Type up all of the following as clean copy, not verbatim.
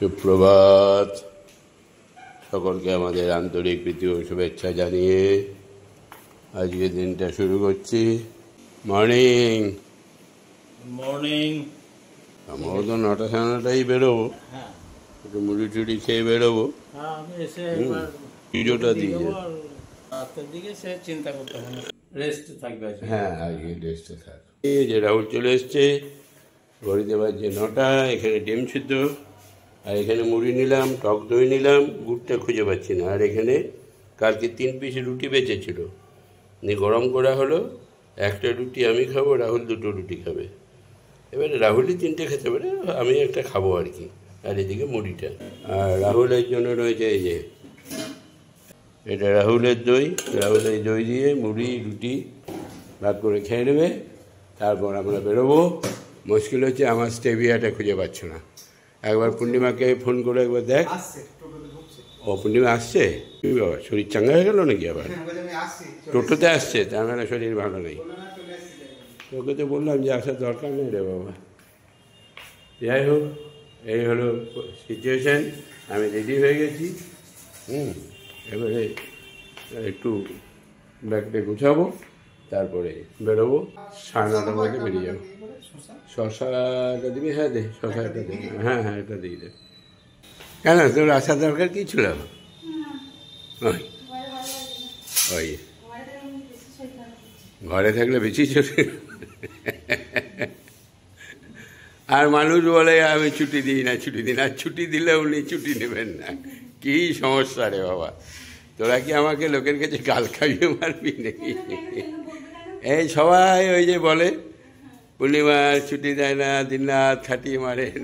সুপ্রভাত। সকলকে আমাদের আন্তরিক প্রীতি ও শুভেচ্ছা জানিয়ে আজকের দিনটা শুরু করছি। Morning morning. আমারও তো 9টা সাড়ে 9টাই বেরোবো, একটু মুড়ি টুড়ি খেয়ে বেরোবো। আমি এসে ভিডিওটা দিয়ে রাতের দিকে সে চিন্তা করতে হবে, রেস্ট থাকবে। হ্যাঁ, আজকে রেস্টে থাক। এই যে রাহুল চলে এসছে, ঘড়িতে বাজছে 9টা। এখানে ডিম সিদ্ধ, আর এখানে মুড়ি নিলাম, টক দই নিলাম, গুড়টা খুঁজে পাচ্ছি না। আর এখানে কালকে 3 পিস রুটি বেঁচেছিল, নিয়ে গরম করা হলো। একটা রুটি আমি খাবো, রাহুল 2টো রুটি খাবে। এবারে রাহুলই 3টে খেতে পারে, আমি একটা খাবো আর কি। আর এদিকে মুড়িটা, আর রাহুলের জন্য রয়েছে এই যে এটা রাহুলের দই। রাহুল এই দই দিয়ে মুড়ি রুটি ভাগ করে খেয়ে নেবে, তারপর আমরা বেরোবো। মুশকিল হচ্ছে আমার স্টেভিয়াটা খুঁজে পাচ্ছ না। একবার পূর্ণিমাকে ফোন করে একবার দেখ। ও পূর্ণিমা আসছে? বাবা, শরীর চাঙ্গা হয়ে গেল নাকি আবার? টোটোতে আসছে, তার মানে শরীর ভালো নেই। তোকে তো বললাম যে আসার দরকার নেই রে বাবা। যাই হোক, এই হলো সিচুয়েশান। আমি রেডি হয়ে গেছি। এবারে একটু ব্যাগটা গুছাবো, তারপরে বেরোবো। 9:30টার মধ্যে বেরিয়ে যাবো। শশাটা দিবি? হ্যাঁ দে, শশাটা দে। হ্যাঁ হ্যাঁ, এটা দিয়ে দে। কেন তোর আসার দরকার কী ছিল? ওই ঘরে থাকলে বেশি চলে। আর মানুষ বলে আমি ছুটি দিই না, ছুটি দিই না। ছুটি দিলে উনি ছুটি নেবেন না। কী সমস্যা রে বাবা, তোরা কি আমাকে লোকের কাছে গাল খাইয়ে মারবি নাকি? এই সবাই ওই যে বলে পূর্ণিমার ছুটি দেয় না, দিনরাত খাটিয়ে মারেন।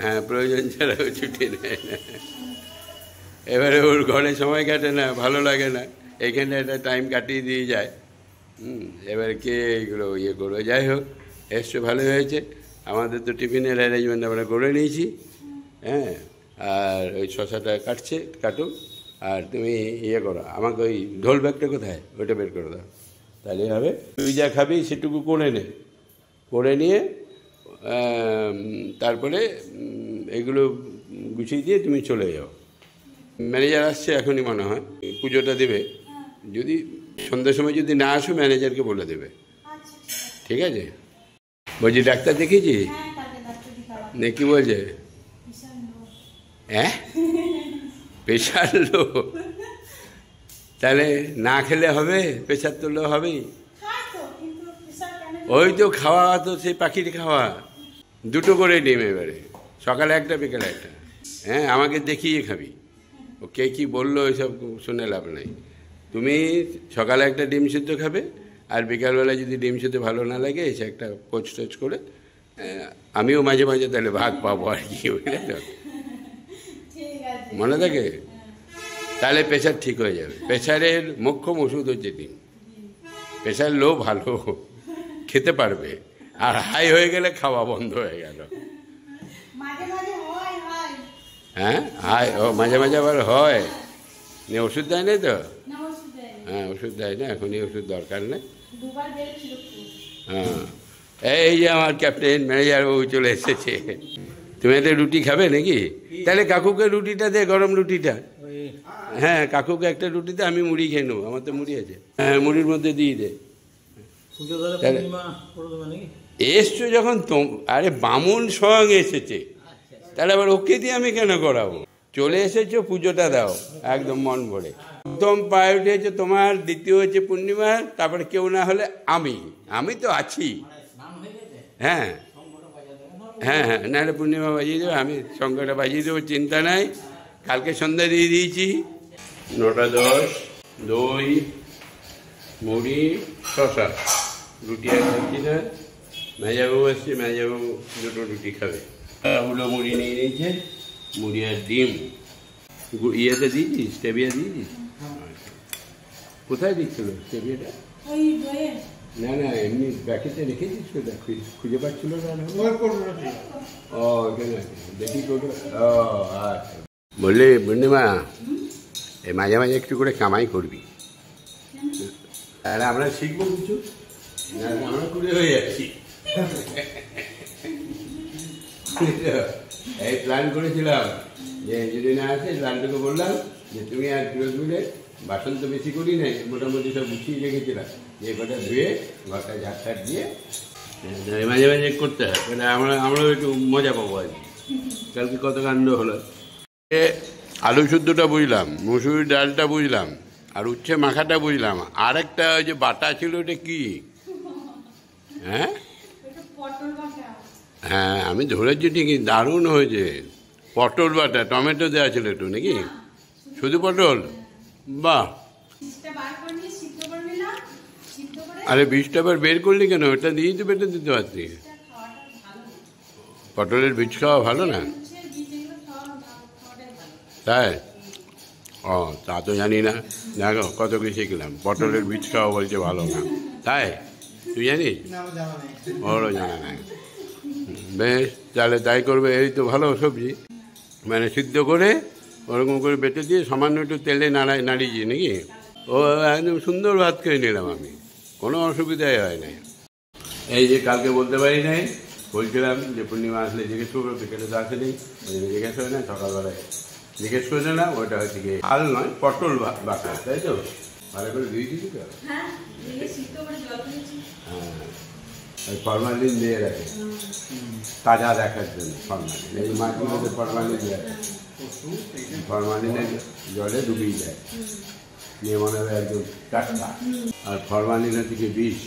হ্যাঁ, প্রয়োজন ছাড়াও ছুটি দেয় না। এবারে ওর ঘরে সময় কাটে না, ভালো লাগে না, এখানে একটা টাইম কাটিয়ে দিয়ে যায়। এবার কে এইগুলো ইয়ে করবে? যাই হোক, এসছে ভালো হয়েছে। আমাদের তো টিফিনের অ্যারেঞ্জমেন্ট আমরা করে নিয়েছি। হ্যাঁ, আর ওই শশাটা কাটুক। আর তুমি ইয়ে করো, আমাকে ওই ঢোল ব্যাগটা কোথায়, ওইটা বের করে দাও, তাহলে হবে। তুই যা খাবি সেটুকু করে নে, করে নিয়ে তারপরে এগুলো গুছিয়ে দিয়ে তুমি চলে যাও। ম্যানেজার আসছে এখনই মনে হয়, পুজোটা দেবে। যদি সন্ধ্যার সময় যদি না আসো, ম্যানেজারকে বলে দেবে, ঠিক আছে? বলছি ডাক্তার দেখিয়েছি? নে কি বলছে? হ্যাঁ, প্রেশার লো? তাহলে না খেলে হবে? প্রেশার তো লো হবেই। ওই তো খাওয়া তো সেই পাখির খাওয়া, 2টো করে ডিম, এবারে সকালে একটা বিকেলে একটা। হ্যাঁ, আমাকে দেখিয়ে খাবি। ও কে কী বললো ওইসব শুনে লাভ নাই। তুমি সকালে একটা ডিম সিদ্ধ খাবে, আর বিকালবেলা যদি ডিম সিদ্ধ ভালো না লাগে এসে একটা পোচ টোচ করে, আমিও মাঝে মাঝে তাহলে ভাগ পাবো আর কি, বুঝলে তো? মনে থাকে? তাহলে প্রেশার ঠিক হয়ে যাবে। প্রেশারের মোক্ষম ওষুধ হচ্ছে ডিম। প্রেশার লো ভালো, খেতে পারবে। আর হাই হয়ে গেলে খাওয়া বন্ধ হয়ে গেল। হ্যাঁ, হাই ও মাঝে মাঝে আবার হয়। ওষুধ দেয় নাই তো? হ্যাঁ, ওষুধ দেয় না, এখনই ওষুধ দরকার নেই। হ্যাঁ, এই যে আমার ক্যাপ্টেন ম্যানেজার বাবু চলে এসেছে। তুমি একটা রুটি খাবে নাকি? তাহলে কাকুকে রুটিটা দে, গরম রুটিটা। হ্যাঁ, কাকুকে একটা রুটিতে, আমি মুড়ি খেয়ে নেবো, আমার তো মুড়ি আছে। হ্যাঁ, মুড়ির মধ্যে দিয়ে দে। এসছো যখন আরে বামুন স্বয়ং এসেছে, তাহলে আবার ওকে দিয়ে আমি কেন করাবো? চলে এসেছো, পুজোটা দাও একদম মন ভরে। প্রথম প্রায়োরিটি হচ্ছে তোমার, দ্বিতীয় হচ্ছে পূর্ণিমার, তারপরে কেউ না হলে আমি তো আছি। হ্যাঁ হ্যাঁ হ্যাঁ, নাহলে পূর্ণিমা বাজিয়ে দেবে, আমি শঙ্করটা বাজিয়ে দেবো, চিন্তা নাই। কালকে সন্ধ্যা দিয়ে দিয়েছি। 9:10, দই, মুড়ি, শশা, রুটি আর খাচ্ছি না। মেজাবাবু আসছে, মেজাবাবু 2টো রুটি খাবে। ওগুলো মুড়ি নিয়ে নিয়েছে, মুড়ি আর ডিম। ইয়েতে দিয়েছিস, স্টেভিয়া দিয়েছিস? কোথায় দিচ্ছিল স্টেভিয়াটা? না না, এমনি প্যাকেটে রেখেছিস, খুঁজে পাচ্ছিল না। ও এখানে দেখি কোটো। ও আচ্ছা, বললি পূর্ণিমা এই মাঝে মাঝে একটু করে কামাই করবি, তাহলে আমরা শিখবো কিছু। আমরা কুড়ে হয়ে যাচ্ছি। এই প্ল্যান করেছিলাম যে যদি না আছে প্ল্যানটাকে বললাম যে তুমি আর ফিরোজ মিলে বাসন তো বেশি করি নাই, মোটামুটি সব গুছিয়ে রেখেছিলাম, যে কটা ধুয়ে ঘরটা ঝাড় দিয়ে মাঝে মাঝে করতে হয়, মানে আমরাও একটু মজা পাবো আর কি। কালকে কত কাণ্ড হলো। আলু শুদ্ধটা বুঝলাম, মুসুর ডালটা বুঝলাম, আর উচ্ছে মাখাটা বুঝলাম, আর একটা ওই যে বাটা ছিল ওটা কি? হ্যাঁ হ্যাঁ আমি ধরেছি ঠিকই, দারুণ হয়েছে। পটল বাটা, টমেটো দেওয়া ছিল একটু নাকি? শুধু পটল? বাহ। আরে বীজটা আবার বের করলি কেন? ওটা দিয়েই তো বেটে দিতে পারতি। পটলের বীজ খাওয়া ভালো না? তাই? ও তা তো জানি না, দেখো কত কি শিখলাম। পটলের বীজ খাওয়া বলছে ভালো না, তাই? তুই জানিস? ওরও জানা নাই। বেশ, তাহলে তাই করবে। এই তো ভালো সবজি, মানে সিদ্ধ করে ওরকম করে বেটে দিয়ে সামান্য একটু তেলে নাড়িয়ে নাকি? ও একদম সুন্দর ভাত খেয়ে নিলাম আমি, কোনো অসুবিধাই হয় নাই। এই যে কালকে বলতে পারি নাই, বলছিলাম যে পূর্ণিমা আসলে জিজ্ঞেস করবো, বিকেলে তো আসেনি, ওই জন্য জিজ্ঞেস হয় না, সকালবেলায় জিজ্ঞেস করে নিলাম। ওইটা হচ্ছে কি হাল নয়, পটল বাটা, তাই তো? ভালো করে ধুয়ে দিচ্ছি তো? হ্যাঁ, ওই ফরমালিন দিয়ে রাখে তাজা দেখার জন্য। ফরমালিন, এই মাছগুলোতে ফরমালিন দেয়, ফরমালিনের জলে ডুবিয়ে যায়, নিয়ে মনে হয় একদম টাটকা। আর ফরমালিনের থেকে বিষ,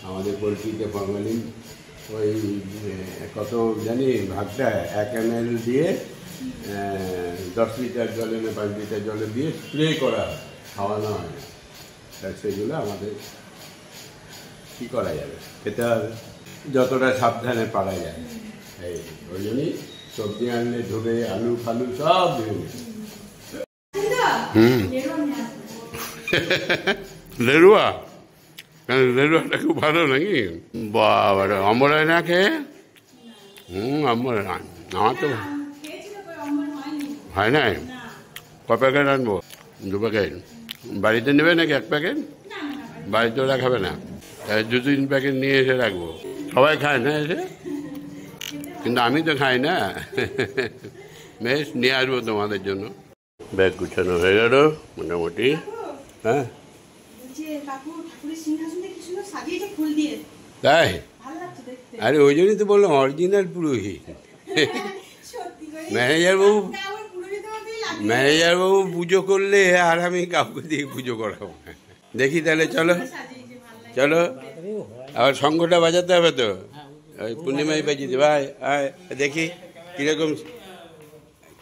আমাদের পোলট্রিতে ফরমালিন ওই কত জানি ভাগটা 1 ml দিয়ে 10 লিটার জলে না 5 লিটার জলে দিয়ে স্প্রে করা হয়, খাওয়ানো হয় না। সেগুলো আমাদের কী করা যাবে, খেতে হবে, যতটা সাবধানে পারা যায়। এই ওই জন্যই সবজি আনলে ধরে আলু ফালু সব দিয়ে লেরুয়া, লেরুয়াটা খুব ভালো নাকি? বাবা অমরায় না খেয়ে? আমার তো হয় নাই। ক প্যাকেট আনবো? 2 প্যাকেট। বাড়িতে নেবে নাকি 1 প্যাকেট? বাড়িতে ওরা খাবে না, 2-3 প্যাকেট নিয়ে এসে রাখবো। সবাই খায় না এসে, কিন্তু আমি তো খাই না। বেশ, নিয়ে আসবো তোমাদের জন্য। ব্যাগ গুছানো হয়ে গেল মোটামুটি। হ্যাঁ তাই? আরে ওই জন্যই তো বললাম অরিজিনাল পুরোহিত। ম্যানেজারবাবু পুজো করলে আর আমি কাউকে দিয়ে পুজো করাবো না। দেখি তাহলে, চলো চলো, আবার শঙ্খটা বাজাতে হবে তো, ওই পূর্ণিমায় বাজিয়ে দেবে। আয় দেখি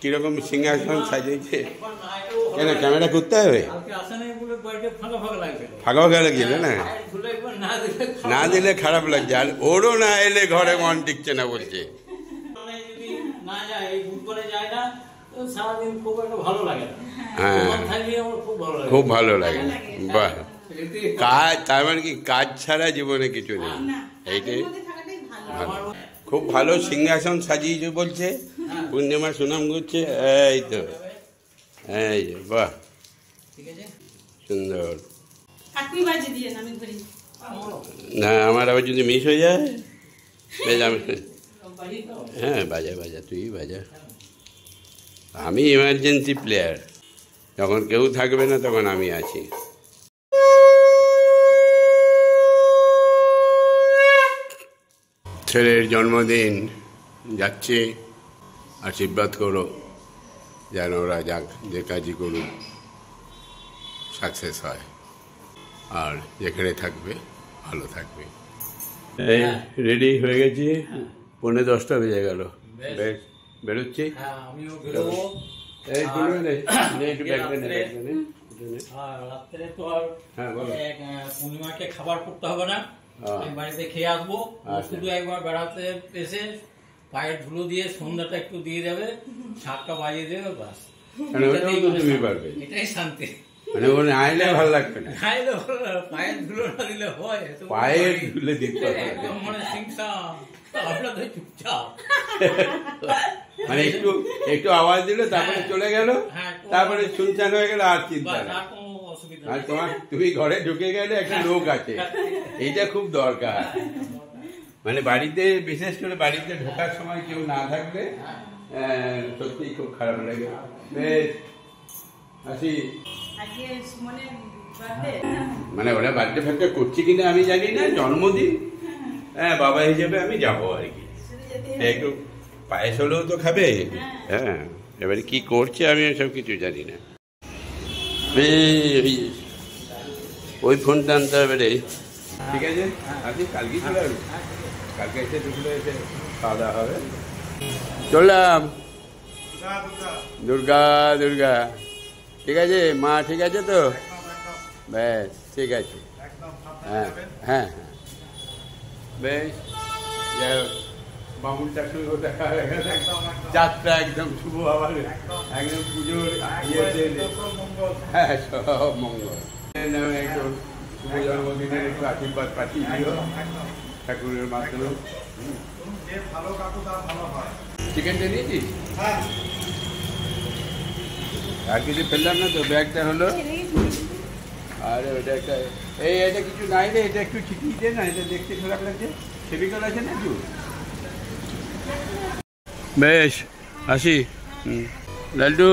কিরকম সিংহাসন সাজিয়েছে। কেন ক্যামেরা করতে হবে? ফাঁকা ফাঁকা লাগছিল না, না দিলে খারাপ লাগছে। আর ওরও না এলে ঘরে মন টিকছে না বলছে। হ্যাঁ খুব ভালো লাগে। বাহ, কাজ, তার মানে কি কাজ ছাড়া জীবনে কিছু নেই, এইটাই ভালো। খুব ভালো সিংহাসন সাজিয়েছে বলছে, পূর্ণিমা সুনাম করছে। এই তো, এই যে বাহ, সুন্দর। না আমার আবার যদি মিস হয়ে যায়, হ্যাঁ বাজা, তুই বাজা। আমি ইমার্জেন্সি প্লেয়ার, যখন কেউ থাকবে না তখন আমি আছি। ছেলের জন্মদিন যাচ্ছে, আশীর্বাদ করো যেন ওরা যাক, যে কাজই করুক সাকসেস হয়, আর যেখানে থাকবে ভালো থাকবে। এই রেডি হয়ে গেছি, 9:45 বেজে গেল। বেশ, বেরোচ্ছি। পূর্ণিমাকে খাবার করতে হবে না, বাড়িতে খেয়ে আসবো। শুধু একবার বেড়াতে এসে পায়ের ধুলো দিয়ে সন্ধ্যাটা একটু দিয়ে যাবে, 7টা বাজিয়ে দেবে, বাস। এটাই শান্তি। মানে ওখানে আইলে ভালো লাগবে না, পায়ের ধুলো না দিলে হয়, পায়ের ধুলে দিতে একদম মানে চুপচাপ, মানে একটু আওয়াজ দিল, তারপরে চলে গেল, তারপরে শুনছান হয়ে গেল, আর চিন্তা না। আর তুমি ঘরে ঢুকে গেলে একটা লোক আছে, এইটা খুব দরকার। মানে বাড়িতে, বিশেষ করে বাড়িতে ঢোকার সময় কেউ না থাকলে সত্যিই খুব খারাপ লাগে। বেশ আসি। মানে ওরা বার্থডে ফার্থডে করছি কিনা আমি জানি না, জন্মদিন, হ্যাঁ বাবা হিসেবে আমি যাবো আর কি, একটু পায়েস হলেও তো খাবে। হ্যাঁ, এবারে কি করছে আমি সব কিছু জানি না। ওই ফোনটা আনতে হবে রে। ঠিক আছে, আজকে কালকে চলে আসবো, কালকে এসে দুপুরে এসে খাওয়া দাওয়া হবে। চললাম। দুর্গা দুর্গা। ঠিক আছে মা, ঠিক আছে তো? বেশ ঠিক আছে। হ্যাঁ হ্যাঁ হ্যাঁ বেশ, যাই হোক বামুনটার সঙ্গে দেখা হয়ে গেছে, যাত্রা একদম শুভ, আবার একদম পুজোর ইয়েতে, হ্যাঁ সব মঙ্গল। একটু শুভ জন্মদিনের একটু আশীর্বাদ পাঠিয়ে দিও ঠাকুরের মাধ্যমে। চিকেনটা নিয়েছিস? আর কিছু ফেললাম না তো, ব্যাগটা হলো। আরে ওটা একটা, এটা কিছু নাই রে, এটা একটু ছিটিয়ে দে না, এটা দেখতে খারাপ লাগছে। ফেভিকল আছে না একটু? বেশ আসি। লাল্টু।